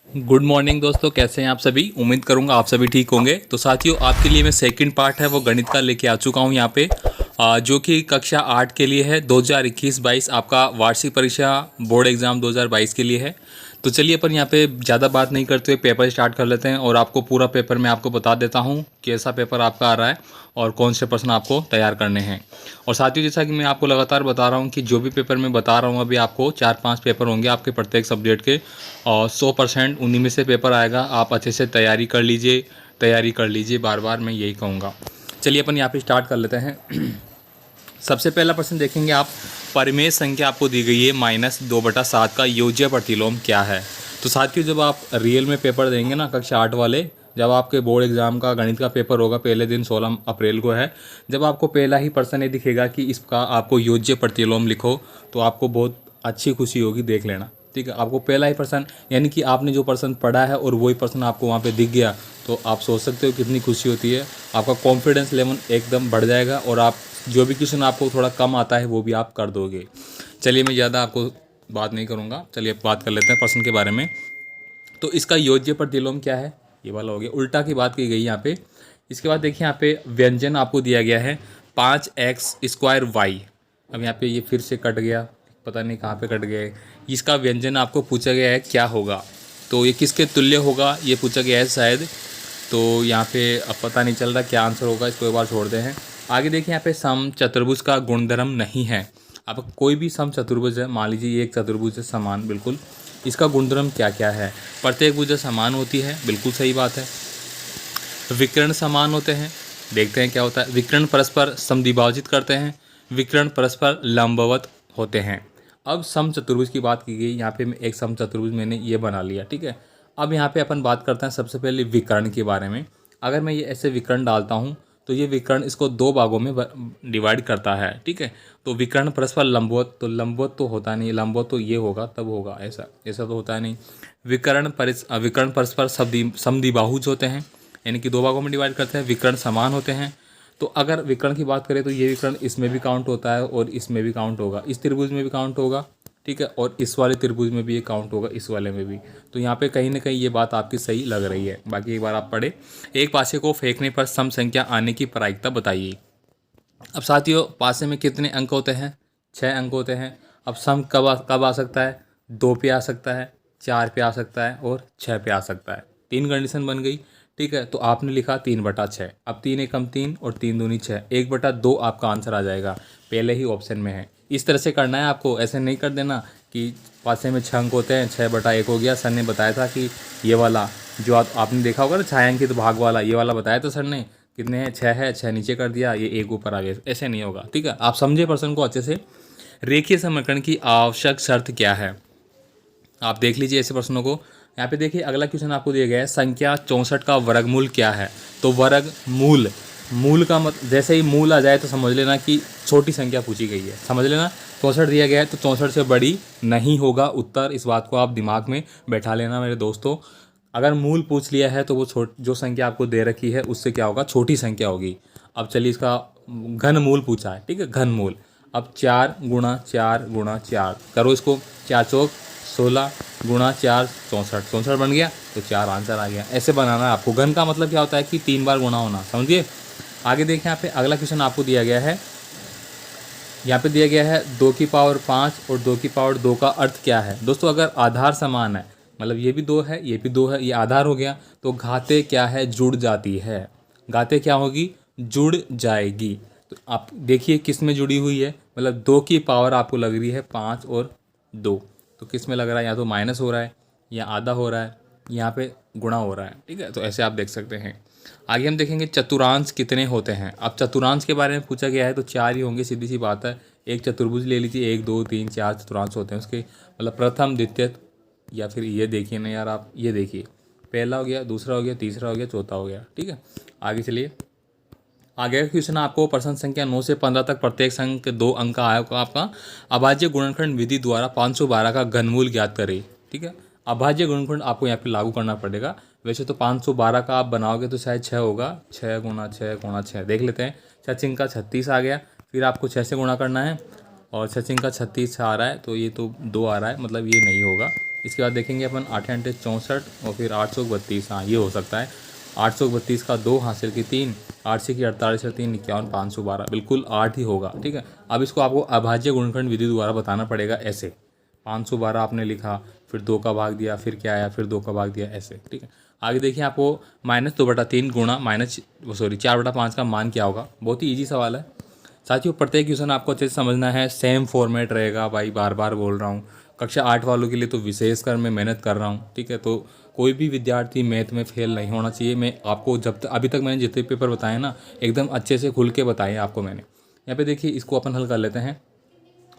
Good morning दोस्तों, कैसे हैं आप सभी। उम्मीद करूंगा आप सभी ठीक होंगे। तो साथियों, आपके लिए मैं सेकंड पार्ट है वो गणित का लेके आ चुका हूं यहाँ पे, जो कि कक्षा 8 के लिए है। 2021-22 आपका वार्षिक परीक्षा बोर्ड एग्ज़ाम 2022 के लिए है। तो चलिए अपन यहाँ पे ज़्यादा बात नहीं करते हुए पेपर स्टार्ट कर लेते हैं और आपको पूरा पेपर मैं आपको बता देता हूँ कैसा पेपर आपका आ रहा है और कौन से प्रश्न आपको तैयार करने हैं। और साथियों, जैसा कि मैं आपको लगातार बता रहा हूँ कि जो भी पेपर मैं बता रहा हूँ अभी आपको 4-5 पेपर होंगे आपके प्रत्येक सब्जेक्ट के, और 100% उन्हीं में से पेपर आएगा। आप अच्छे से तैयारी कर लीजिए, बार बार मैं यही कहूँगा। चलिए अपन यहाँ पे स्टार्ट कर लेते हैं। सबसे पहला प्रश्न देखेंगे आप। परिमेय संख्या आपको दी गई है -2/7 का योज्य प्रतिलोम क्या है। तो साथियों, जब आप रियल में पेपर देंगे ना कक्षा 8 वाले, जब आपके बोर्ड एग्जाम का गणित का पेपर होगा, पहले दिन 16 अप्रैल को है, जब आपको पहला ही प्रश्न ये दिखेगा कि इसका आपको योज्य प्रतिलोम लिखो, तो आपको बहुत अच्छी खुशी होगी, देख लेना। ठीक है, आपको पहला ही प्रश्न, यानी कि आपने जो प्रश्न पढ़ा है और वही प्रश्न आपको वहाँ पे दिख गया, तो आप सोच सकते हो कितनी खुशी होती है। आपका कॉन्फिडेंस लेवल एकदम बढ़ जाएगा और आप जो भी क्वेश्चन आपको थोड़ा कम आता है वो भी आप कर दोगे। चलिए, मैं ज़्यादा आपको बात नहीं करूँगा, चलिए अब बात कर लेते हैं प्रश्न के बारे में। तो इसका योज्य प्रतिलोम क्या है, ये वाला हो गया। उल्टा की बात की गई यहाँ पे। इसके बाद देखिए यहाँ पे व्यंजन आपको दिया गया है 5x² y। अब यहाँ पे ये फिर से कट गया, पता नहीं कहाँ पे कट गया है। इसका व्यंजन आपको पूछा गया है क्या होगा, तो ये किसके तुल्य होगा ये पूछा गया है शायद। तो यहाँ पे अब पता नहीं चल रहा क्या आंसर होगा, इसको एक बार छोड़ते हैं। आगे देखिए यहाँ पे सम चतुर्भुज का गुणधर्म नहीं है। अब कोई भी सम चतुर्भुज है, मान लीजिए ये एक चतुर्भुज है समान, बिल्कुल, इसका गुणधर्म क्या क्या है। प्रत्येक भुजा समान होती है, बिल्कुल सही बात है। विकर्ण समान होते हैं, देखते हैं क्या होता है। विकर्ण परस्पर समद्विभाजित करते हैं। विकर्ण परस्पर लंबवत होते हैं। अब सम चतुर्भुज की बात की गई, यहाँ पे मैं एक सम चतुर्भुज मैंने ये बना लिया, ठीक है। अब यहाँ पे अपन बात करते हैं सबसे पहले विकर्ण के बारे में। अगर मैं ये ऐसे विकर्ण डालता हूँ तो ये विकर्ण इसको दो भागों में डिवाइड करता है, ठीक है। तो विकर्ण परस्पर लंबवत, तो लंबवत तो होता नहीं, लंबवत तो ये होगा तब होगा, ऐसा ऐसा तो होता नहीं। विकर्ण परस्पर समद्विबाहुज होते हैं, यानी कि दो भागों में डिवाइड करते हैं। विकर्ण समान होते हैं। तो अगर विकर्ण की बात करें तो ये विकर्ण इसमें भी काउंट होता है और इसमें भी काउंट होगा, इस त्रिभुज में भी काउंट होगा, ठीक है, और इस वाले त्रिभुज में भी ये काउंट होगा, इस वाले में भी। तो यहाँ पे कहीं ना कहीं ये बात आपकी सही लग रही है। बाकी एक बार आप पढ़े। एक पासे को फेंकने पर सम संख्या आने की प्रायिकता बताइए। अब साथियों, पासे में कितने अंक होते हैं, 6 अंक होते हैं। अब सम कब आ सकता है, 2 पे आ सकता है, 4 पे आ सकता है और 6 पे आ सकता है। 3 कंडीशन बन गई, ठीक है। तो आपने लिखा 3/6। अब 3 एकम 3 और 3 दूनी 6, 1/2 आपका आंसर आ जाएगा, पहले ही ऑप्शन में है। इस तरह से करना है आपको, ऐसे नहीं कर देना कि पासे में 6 अंक होते हैं, 6/1 हो गया। सर ने बताया था कि ये वाला जो आपने देखा होगा ना, छायांकित भाग वाला, ये वाला बताया था सर ने, कितने हैं, 6 है, 6 नीचे कर दिया, ये 1 ऊपर आ गया। ऐसे नहीं होगा, ठीक है। आप समझे प्रश्न को अच्छे से। रेखीय समीकरण की आवश्यक शर्त क्या है, आप देख लीजिए ऐसे प्रश्नों को। यहाँ पे देखिए अगला क्वेश्चन आपको दिया गया है, संख्या 64 का वर्गमूल क्या है। तो वर्गमूल, मूल का मत जैसे ही मूल आ जाए तो समझ लेना कि छोटी संख्या पूछी गई है, समझ लेना। 64 दिया गया है तो 64 से बड़ी नहीं होगा उत्तर, इस बात को आप दिमाग में बैठा लेना मेरे दोस्तों। अगर मूल पूछ लिया है तो वो जो संख्या आपको दे रखी है उससे क्या होगा, छोटी संख्या होगी। अब चलिए इसका घन मूल पूछा है, ठीक है, घन मूल। अब 4 × 4 × 4 करो इसको, 4 चौक 16 × 4 64, 64 बन गया, तो 4 आंसर आ गया। ऐसे बनाना है आपको। घन का मतलब क्या होता है कि 3 बार गुणा होना, समझिए। आगे देखिए यहाँ पे अगला क्वेश्चन आपको दिया गया है। यहाँ पे दिया गया है 2 की पावर 5 और 2 की पावर 2 का अर्थ क्या है। दोस्तों, अगर आधार समान है, मतलब ये भी 2 है, ये भी 2 है, ये आधार हो गया, तो घाते क्या है, जुड़ जाती है। घाते क्या होगी, जुड़ जाएगी। तो आप देखिए किस में जुड़ी हुई है, मतलब 2 की पावर आपको लग रही है 5 और 2, तो किस में लग रहा है, या तो माइनस हो रहा है या आधा हो रहा है, यहाँ पे गुणा हो रहा है, ठीक है। तो ऐसे आप देख सकते हैं। आगे हम देखेंगे चतुरांश कितने होते हैं। अब चतुरांश के बारे में पूछा गया है तो 4 ही होंगे, सीधी सी बात है। एक चतुर्भुज ले लीजिए, 1 2 3 4 चतुरांश होते हैं उसके, मतलब प्रथम द्वितीय, या फिर ये देखिए ना यार, आप ये देखिए, पहला हो गया, दूसरा हो गया, तीसरा हो गया, चौथा हो गया, ठीक है। आगे चलिए। आगे का क्वेश्चन आपको प्रश्न संख्या 9 से 15 तक प्रत्येक संख्या के 2 अंक का आएगा आपका। अभाज्य गुणनखंड विधि द्वारा 512 का घनमूल ज्ञात करें, ठीक है। अभाज्य गुणनखंड आपको यहाँ पे लागू करना पड़ेगा। वैसे तो 512 का आप बनाओगे तो शायद 6 होगा, 6 × 6 × 6 देख लेते हैं। 6 का 36 आ गया, फिर आपको 6 से गुणा करना है, और 6 का 36 आ रहा है, तो ये तो 2 आ रहा है, मतलब ये नहीं होगा, इसके बाद देखेंगे अपन 8×64 और फिर 832, हाँ ये हो सकता है। 832 का 2 हासिल की 3, 8 से की 48 और 3 51, 512, बिल्कुल 8 ही होगा। ठीक है, अब इसको आपको अभाज्य गुणनखंड विधि द्वारा बताना पड़ेगा ऐसे। 512 आपने लिखा, फिर 2 का भाग दिया, फिर क्या आया, फिर 2 का भाग दिया, ऐसे। ठीक है, आगे देखिए आपको -2/3 गुणा 4/5 का मान क्या होगा। बहुत ही ईजी सवाल है साथियों। प्रत्येक क्वेश्चन आपको अच्छे से समझना है, सेम फॉर्मेट रहेगा भाई, बार बार बोल रहा हूँ। कक्षा 8 वालों के लिए तो विशेषकर मैं मेहनत कर रहा हूँ। ठीक है, तो कोई भी विद्यार्थी मैथ में फेल नहीं होना चाहिए। मैं आपको जब तक अभी तक मैंने जितने पेपर बताए ना, एकदम अच्छे से खुल के बताए आपको मैंने। यहाँ पे देखिए इसको अपन हल कर लेते हैं।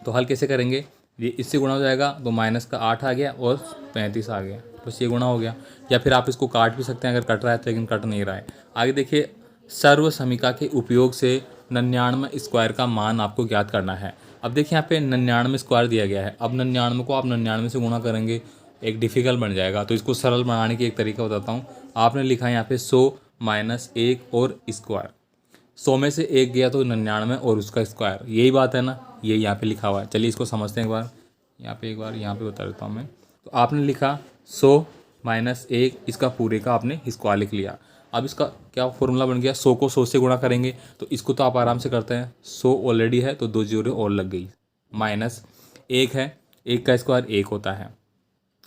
तो हल कैसे करेंगे, ये इससे गुणा हो जाएगा तो -8 आ गया और 35 आ गया, बस ये गुणा हो गया। या फिर आप इसको काट भी सकते हैं अगर कट रहा है तो, लेकिन कट नहीं रहा है। आगे देखिए, सर्व समीका के उपयोग से 99 स्क्वायर का मान आपको ज्ञात करना है। अब देखिए यहाँ पे 99 स्क्वायर दिया गया है। अब 99 को आप 99 से गुणा करेंगे, एक डिफ़िकल्ट बन जाएगा। तो इसको सरल बनाने की एक तरीका बताता हूँ। आपने लिखा है यहाँ पे 100 - 1 और स्क्वायर। 100 में से 1 गया तो 99 और उसका स्क्वायर, यही बात है ना, ये यहाँ पे लिखा हुआ है। चलिए इसको समझते हैं एक बार। यहाँ पे बता देता हूँ मैं। तो आपने लिखा 100 - 1, इसका पूरे का आपने स्क्वायर लिख लिया। अब इसका क्या फॉर्मूला बन गया, 100 को 100 से गुणा करेंगे। तो इसको तो आप आराम से करते हैं, 100 ऑलरेडी है तो 2 जीरो और लग गई, -1 है, 1 का स्क्वायर 1 होता है,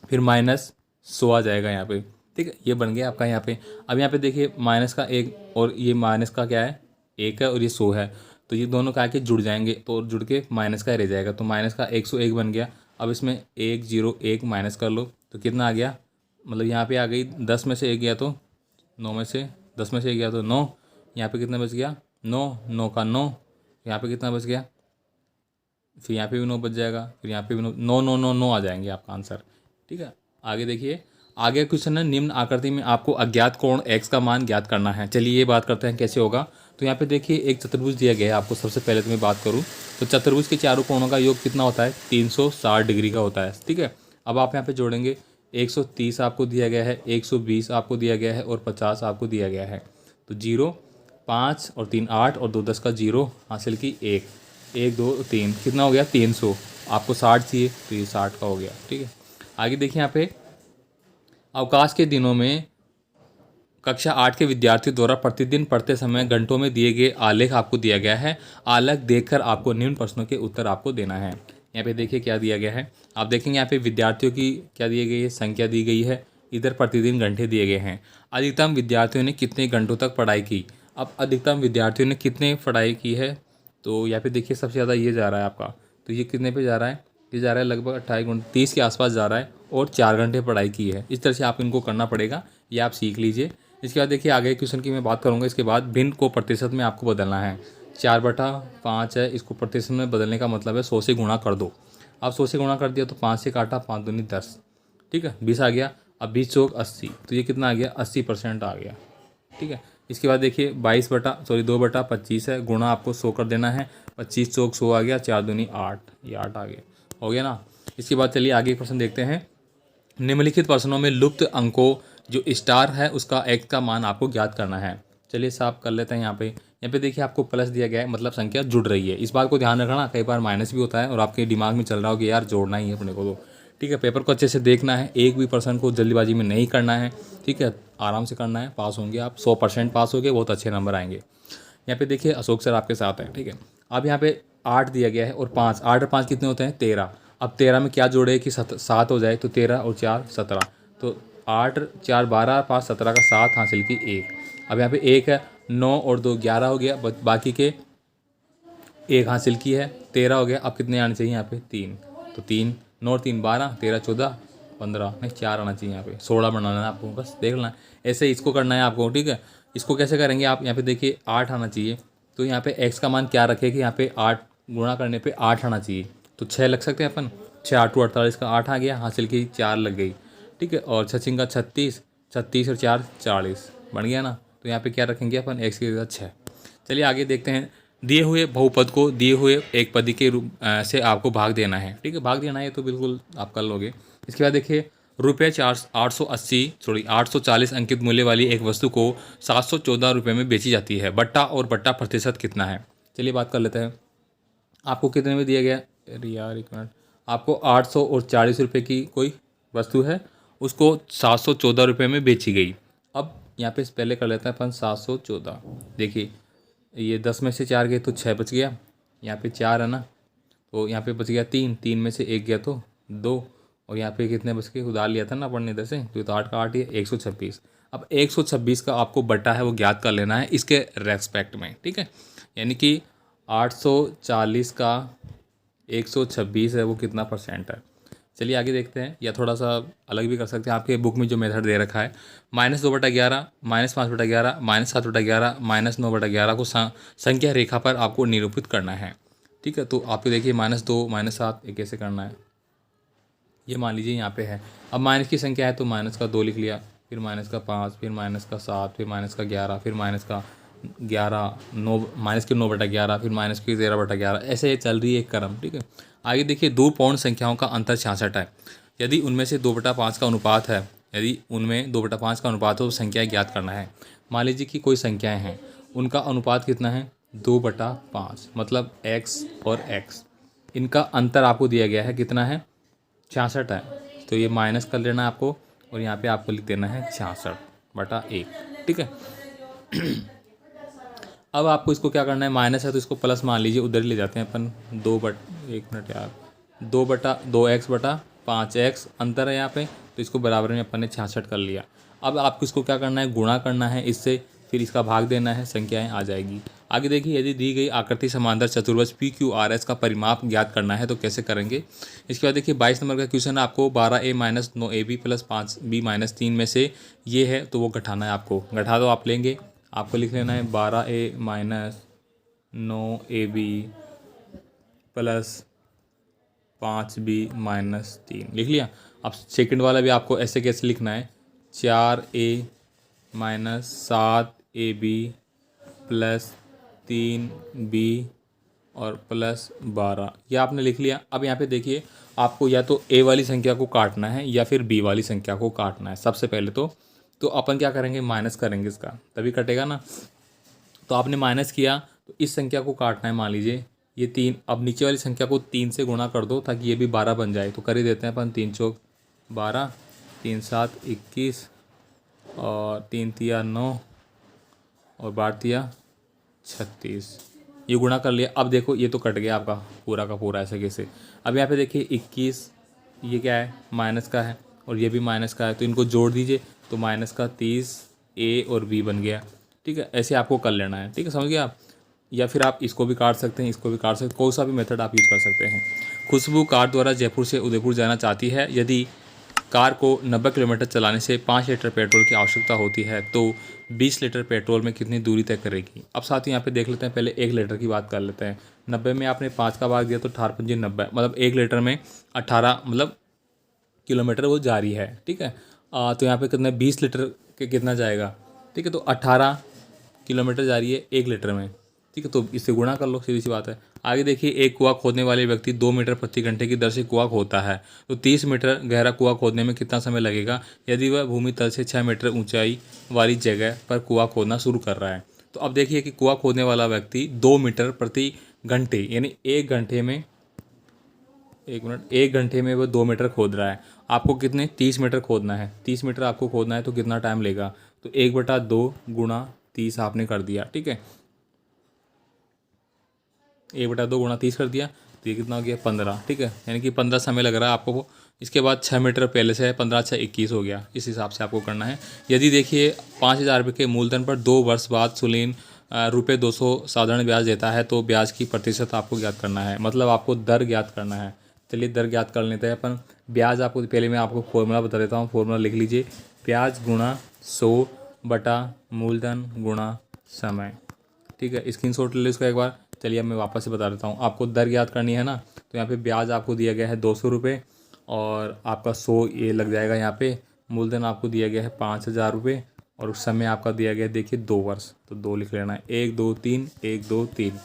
फिर -100 आ जाएगा यहाँ पे। ठीक है, ये बन गया आपका यहाँ पे। अब यहाँ पे देखिए माइनस का 1 और ये माइनस का क्या है, 1 है और ये 100 है। तो ये दोनों का के जुड़ जाएंगे, तो जुड़ के माइनस का रह जाएगा। तो माइनस का 101 बन गया। अब इसमें 101 माइनस कर लो तो कितना आ गया, मतलब यहाँ पे आ गई 10 में से 1 गया तो 9 में से 10 में से 1 गया तो 9। यहाँ पे कितना बच गया, 9, 9 का 9। यहाँ पे कितना बच गया, फिर यहाँ पे भी 9 बच जाएगा, फिर यहाँ पे भी 9, 9 9 9 9 आ जाएंगे आपका आंसर। ठीक है, आगे देखिए, आगे क्वेश्चन है, निम्न आकृति में आपको अज्ञात कोण x का मान ज्ञात करना है। चलिए ये बात करते हैं कैसे होगा। तो यहाँ पे देखिए एक चतुर्भुज दिया गया है आपको। सबसे पहले तो मैं बात करूँ तो चतुर्भुज के चारों कोणों का योग कितना होता है, 360 डिग्री का होता है। ठीक है, अब आप यहाँ पे जोड़ेंगे, 130 आपको दिया गया है, 120 आपको दिया गया है और 50 आपको दिया गया है। तो 0, 5 और 3 8 और 2 10 का 0 हासिल की 1, 1 2 3 कितना हो गया 300। आपको 60 चाहिए तो ये 60 का हो गया। ठीक है, आगे देखिए यहाँ पे अवकाश के दिनों में कक्षा 8 के विद्यार्थियों द्वारा प्रतिदिन पढ़ते समय घंटों में दिए गए आलेख आपको दिया गया है। आलेख देखकर आपको निम्न प्रश्नों के उत्तर आपको देना है। यहाँ पे देखिए क्या दिया गया है, आप देखेंगे यहाँ पे विद्यार्थियों की क्या दी गई है, संख्या दी गई है। इधर प्रतिदिन घंटे दिए गए हैं। अधिकतम विद्यार्थियों ने कितने घंटों तक पढ़ाई की। अब अधिकतम विद्यार्थियों ने कितने पढ़ाई की है, तो यहाँ पे देखिए सबसे ज़्यादा ये जा रहा है आपका। तो ये कितने पे जा रहा है, ये जा रहा है लगभग 28 घंटे, 30 के आसपास जा रहा है और 4 घंटे पढ़ाई की है। इस तरह से आप इनको करना पड़ेगा, ये आप सीख लीजिए। इसके बाद देखिए आगे क्वेश्चन की मैं बात करूँगा। इसके बाद भिन्न को प्रतिशत में आपको बदलना है। 4/5 है, इसको प्रतिशत में बदलने का मतलब है 100 से गुणा कर दो। आप 100 से गुणा कर दिया तो 5 से काटा, 5 दूनी 10। ठीक है, 20 आ गया। अब 20 चौक 80, तो ये कितना आ गया, 80% आ गया। ठीक है, इसके बाद देखिए 2/25 है, गुणा आपको 100 कर देना है। 25 चौक 100 आ गया, 4 दूनी 8, ये 8 आ गया, हो गया ना। इसके बाद चलिए आगे प्रश्न देखते हैं। निम्नलिखित प्रश्नों में लुप्त अंकों जो स्टार है उसका x का मान आपको ज्ञात करना है। चलिए साफ कर लेते हैं। यहाँ पे देखिए आपको प्लस दिया गया है, मतलब संख्या जुड़ रही है। इस बात को ध्यान रखना, कई बार माइनस भी होता है और आपके दिमाग में चल रहा हो कि यार जोड़ना ही है अपने को। तो ठीक है, पेपर को अच्छे से देखना है, एक भी पर्सन को जल्दीबाजी में नहीं करना है। ठीक है, आराम से करना है, पास होंगे आप, 100% पास होंगे, बहुत अच्छे नंबर आएंगे। यहाँ पे देखिए अशोक सर आपके साथ हैं। ठीक है, अब यहाँ पे 8 दिया गया है और 5, 8 और 5 कितने होते हैं, 13। अब 13 में क्या जोड़े कि 7 हो जाए, तो 13 और 4 17। तो 8 4 12, 5 17 का 7 हासिल की 1। अब यहाँ पे 1 है, 9 और 2 11 हो गया, बाकी के 1 हासिल की है, 13 हो गया। अब कितने आने चाहिए यहाँ पे, 3। तो 3 9 और 3 12, 13 14 15, नहीं 4 आना चाहिए। यहाँ पे 16 बनाना है आपको, बस देख लेना है। ऐसे इसको करना है आपको। ठीक है, इसको कैसे करेंगे आप, यहाँ पे देखिए 8 आना चाहिए। तो यहाँ पे x का मान क्या रखें कि यहाँ पे 8 गुणा करने पे 8 आना चाहिए। तो 6 लग सकते हैं अपन, 6 8 48 का 8 आ गया, हासिल की 4 लग गई। ठीक है, और 6 का 36, 36 और 4 40 बन गया ना। तो यहाँ पे क्या रखेंगे अपन, x की जगह 6। चलिए आगे देखते हैं। दिए हुए बहुपद को दिए हुए एक पदी के रूप से आपको भाग देना है। ठीक है, भाग देना है तो बिल्कुल आप कर लोगे। इसके बाद देखिए ₹840 अंकित मूल्य वाली एक वस्तु को 714 रुपये में बेची जाती है। बट्टा और बट्टा प्रतिशत कितना है। चलिए बात कर लेते हैं। आपको कितने में दिया गया, अरे यार एक मिनट, आपको 840 रुपये की कोई वस्तु है उसको 714 रुपये में बेची गई। अब यहाँ पे पहले कर लेते हैं अपन 714। देखिए ये 10 में से 4 गए तो 6 बच गया, यहाँ पे 4 है ना, तो यहाँ पे बच गया 3, 3 में से 1 गया तो 2, और यहाँ पे कितने बच के उधार लिया था ना अपन ने इधर से, तो 8 का 8 ही है, 126। अब 126 का आपको बटा है वो ज्ञात कर लेना है इसके रेस्पेक्ट में, ठीक है। यानी कि 840 का 126 है वो कितना परसेंट है। चलिए आगे देखते हैं, या थोड़ा सा अलग भी कर सकते हैं। आपके बुक में जो मेथड दे रखा है -2/11, -5/11, -7/11, -9/11 को संख्या रेखा पर आपको निरूपित करना है, ठीक है। तो आपको देखिए -2, -7 ये कैसे करना है, ये मान लीजिए यहाँ पे है। अब माइनस की संख्या है तो माइनस का 2 लिख लिया, फिर माइनस का 5, फिर माइनस का 7, फिर माइनस का 11, फिर माइनस का 11, 9 माइनस के 9/11, फिर माइनस की 13/11, ऐसे ये चल रही है एक क्रम, ठीक है। आगे देखिए 2 पूर्ण संख्याओं का अंतर 66 है। यदि उनमें से 2/5 का अनुपात है, यदि उनमें 2/5 का अनुपात हो तो संख्या ज्ञात करना है। मान लीजिए कि कोई संख्याएँ हैं, उनका अनुपात कितना है 2/5, मतलब x और x, इनका अंतर आपको दिया गया है कितना है 66 है। तो ये माइनस कर लेना है आपको, और यहाँ पे आपको लिख देना है 66/1, ठीक है। अब आपको इसको क्या करना है, माइनस है तो इसको प्लस मान लीजिए, उधर ही ले जाते हैं अपन। 1 मिनट यार, 2/5x अंतर है यहाँ पे, तो इसको बराबर में अपन ने 66 कर लिया। अब आपको इसको क्या करना है, गुणा करना है इससे, फिर इसका भाग देना है, संख्याएं आ जाएगी। आगे देखिए यदि दी गई आकृति समांतर चतुर्भुज PQRS का परिमाप ज्ञात करना है तो कैसे करेंगे। इसके बाद देखिए 22 नंबर का क्वेश्चन है, आपको 12A - 9AB + 5B - 3 में से ये है तो वो घटाना है। आपको घटा दो, आप लेंगे, आपको लिख लेना है 12A - 9AB + 5B - 3 लिख लिया। अब सेकंड वाला भी आपको ऐसे कैसे लिखना है, 4A - 7AB + 3B और +12, ये आपने लिख लिया। अब यहाँ पे देखिए आपको या तो A वाली संख्या को काटना है या फिर B वाली संख्या को काटना है। सबसे पहले तो अपन क्या करेंगे, माइनस करेंगे इसका, तभी कटेगा ना। तो आपने माइनस किया तो इस संख्या को काटना है, मान लीजिए ये 3। अब नीचे वाली संख्या को 3 से गुणा कर दो ताकि ये भी 12 बन जाए। तो कर ही देते हैं अपन, 3 चौक 12, 3 7 21, और 3 तिया 9, और 12 तिया 36, ये गुणा कर लिया। अब देखो ये तो कट गया आपका पूरा का पूरा ऐसे कैसे। अब यहाँ पे देखिए 21, ये क्या है माइनस का है, और ये भी माइनस का है, तो इनको जोड़ दीजिए तो माइनस का 30 A और B बन गया, ठीक है। ऐसे आपको कर लेना है, ठीक है, समझ गए आप। या फिर आप इसको भी काट सकते हैं, इसको भी काट सकते हैं, कोई सा भी मेथड आप यूज़ कर सकते हैं। खुशबू कार द्वारा जयपुर से उदयपुर जाना चाहती है। यदि कार को 90 किलोमीटर चलाने से 5 लीटर पेट्रोल की आवश्यकता होती है तो 20 लीटर पेट्रोल में कितनी दूरी तय करेगी। अब साथ ही यहाँ पे देख लेते हैं, पहले 1 लीटर की बात कर लेते हैं। 90 में आपने 5 का भाग दिया तो 18×5 = 90, मतलब 1 लीटर में 18 मतलब किलोमीटर वो जा रही है, ठीक है। तो यहाँ पे कितना 20 लीटर के कितना जाएगा, ठीक है। तो 18 किलोमीटर जा रही है 1 लीटर में, ठीक है। तो इससे गुणा कर लो, सीधी सी बात है। आगे देखिए एक कुआं खोदने वाले व्यक्ति 2 मीटर प्रति घंटे की दर से कुआं खोदता है तो 30 मीटर गहरा कुआं खोदने में कितना समय लगेगा यदि वह भूमि तल से 6 मीटर ऊंचाई वाली जगह पर कुआं खोदना शुरू कर रहा है। तो अब देखिए कि कुआं खोदने वाला व्यक्ति 2 मीटर प्रति घंटे यानी 1 घंटे में, 1 घंटे में वो 2 मीटर खोद रहा है। आपको कितने 30 मीटर खोदना है, 30 मीटर आपको खोदना है तो कितना टाइम लेगा, तो 1/2 × 30 आपने कर दिया, ठीक है। 1/2 × 30 कर दिया तो ये कितना हो गया 15, ठीक है। यानी कि 15 समय लग रहा है आपको। इसके बाद 6 मीटर पहले से है, 15 × 6 = 21 हो गया। इस हिसाब से आपको करना है। यदि देखिए 5,000 रुपये के मूलधन पर 2 वर्ष बाद सुलीन ₹200 साधारण ब्याज देता है तो ब्याज की प्रतिशत आपको ज्ञात करना है, मतलब आपको दर ज्ञात करना है। चलिए दर ज्ञात कर लेते हैं अपन। ब्याज आपको पहले मैं आपको फॉर्मूला बता देता हूँ, फॉर्मूला लिख लीजिए, ब्याज गुणा 100 बटा मूलधन गुणा समय, ठीक है। स्क्रीनशॉट ले लो इसका एक बार। चलिए अब मैं वापस से बता देता हूँ, आपको दर याद करनी है ना। तो यहाँ पे ब्याज आपको दिया गया है 200 रुपये, और आपका 100 ये लग जाएगा यहाँ पे। मूलधन आपको दिया गया है 5,000 रुपये, और उस समय आपका दिया गया है देखिए 2 वर्ष, तो 2 लिख लेना है। 1 2 3, 1 2 3,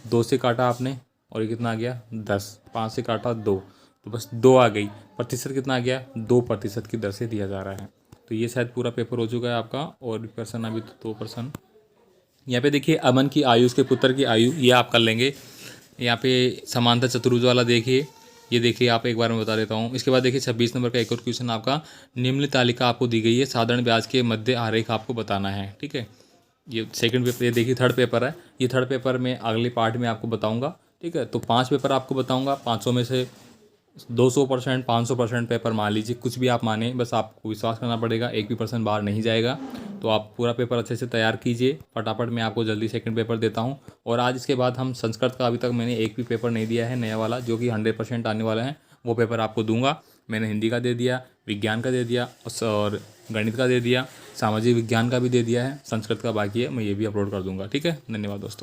2 से काटा आपने और ये कितना आ गया 10, 5 से काटा 2, तो बस 2 आ गई। प्रतिशत कितना आ गया 2% की दर से दिया जा रहा है। तो ये शायद पूरा पेपर हो चुका है आपका, और भी पर्सन अभी तो 2%। यहाँ पे देखिए अमन की आयु, उसके पुत्र की आयु, ये आप कर लेंगे। यहाँ पे समांतर चतुर्भुज वाला देखिए, ये देखिए आप एक बार मैं बता देता हूँ। इसके बाद देखिए 26 नंबर का एक और क्वेश्चन आपका, निम्न तालिका आपको दी गई है, साधारण ब्याज के मध्य आरेख आपको बताना है। ठीक है, ये सेकंड पेपर, ये देखिए थर्ड पेपर है। ये थर्ड पेपर में अगले पार्ट में आपको बताऊंगा। ठीक है, तो 5 पेपर आपको बताऊंगा, 500 में से 200%, 500% पेपर मान लीजिए, कुछ भी आप माने, बस आपको विश्वास करना पड़ेगा, एक भी परसेंट बाहर नहीं जाएगा। तो आप पूरा पेपर अच्छे से तैयार कीजिए फटाफट। मैं आपको जल्दी सेकंड पेपर देता हूँ। और आज इसके बाद हम संस्कृत का अभी तक मैंने एक भी पेपर नहीं दिया है, नया वाला जो कि 100% आने वाला है, वो पेपर आपको दूंगा। मैंने हिंदी का दे दिया, विज्ञान का दे दिया और गणित का दे दिया, सामाजिक विज्ञान का भी दे दिया है, संस्कृत का बाकी है, मैं ये भी अपलोड कर दूंगा। ठीक है, धन्यवाद दोस्तों।